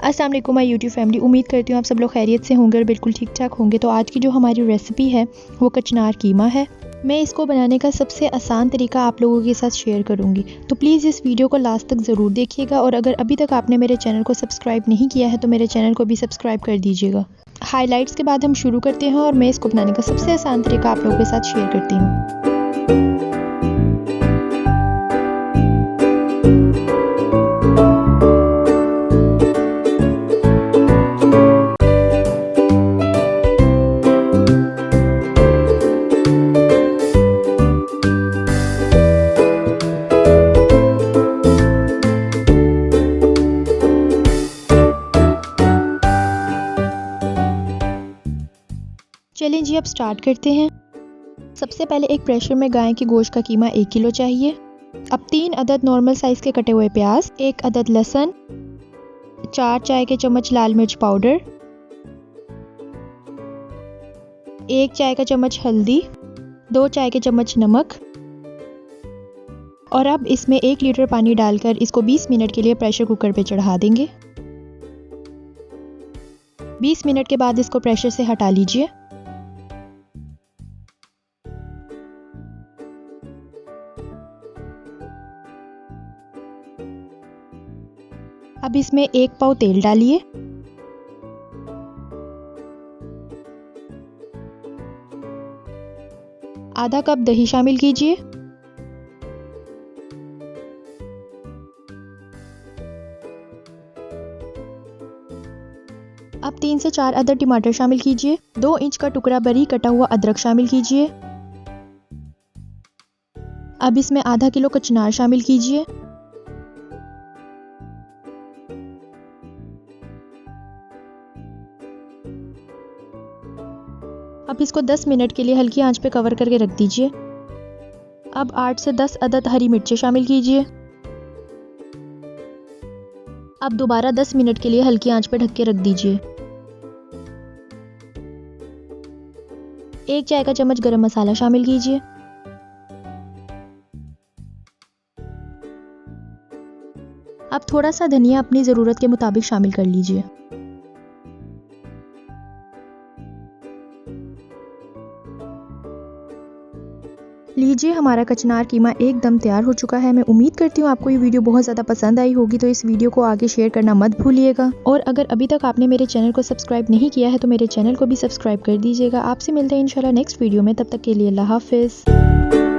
अस्सलाम वालेकुम my YouTube family. उम्मीद करती हूँ आप सब लोग खैरियत से होंगे और बिल्कुल ठीक ठाक होंगे। तो आज की जो हमारी रेसिपी है वो कचनार कीमा है। मैं इसको बनाने का सबसे आसान तरीका आप लोगों के साथ शेयर करूंगी, तो प्लीज़ इस वीडियो को लास्ट तक ज़रूर देखिएगा। और अगर अभी तक आपने मेरे चैनल को सब्सक्राइब नहीं किया है तो मेरे चैनल को भी सब्सक्राइब कर दीजिएगा। हाइलाइट्स के बाद हम शुरू करते हैं और मैं इसको बनाने का सबसे आसान तरीका आप लोगों के साथ शेयर करती हूँ। चलें जी, अब स्टार्ट करते हैं। सबसे पहले एक प्रेशर में गाय के गोश्त का कीमा 1 किलो चाहिए। अब 3 अदद नॉर्मल साइज़ के कटे हुए प्याज, 1 अदद लहसुन, 4 चाय के चम्मच लाल मिर्च पाउडर, 1 चाय का चम्मच हल्दी, 2 चाय के चम्मच नमक। और अब इसमें 1 लीटर पानी डालकर इसको 20 मिनट के लिए प्रेशर कुकर पे चढ़ा देंगे। 20 मिनट के बाद इसको प्रेशर से हटा लीजिए। अब इसमें 1 पाव तेल डालिए। आधा कप दही शामिल कीजिए। अब 3 से 4 अदद टमाटर शामिल कीजिए। 2 इंच का टुकड़ा बारीक कटा हुआ अदरक शामिल कीजिए। अब इसमें आधा किलो कचनार शामिल कीजिए। अब इसको 10 मिनट के लिए हल्की आंच पे कवर करके रख दीजिए। अब 8 से 10 अदद हरी मिर्चें शामिल कीजिए। अब दोबारा 10 मिनट के लिए हल्की आंच पे ढक के रख दीजिए। 1 चाय का चम्मच गरम मसाला शामिल कीजिए। अब थोड़ा सा धनिया अपनी ज़रूरत के मुताबिक शामिल कर लीजिए। लीजिए, हमारा कचनार कीमा एकदम तैयार हो चुका है। मैं उम्मीद करती हूँ आपको ये वीडियो बहुत ज़्यादा पसंद आई होगी, तो इस वीडियो को आगे शेयर करना मत भूलिएगा। और अगर अभी तक आपने मेरे चैनल को सब्सक्राइब नहीं किया है तो मेरे चैनल को भी सब्सक्राइब कर दीजिएगा। आपसे मिलते हैं इंशाल्लाह नेक्स्ट वीडियो में। तब तक के लिए अल्लाह हाफिज़।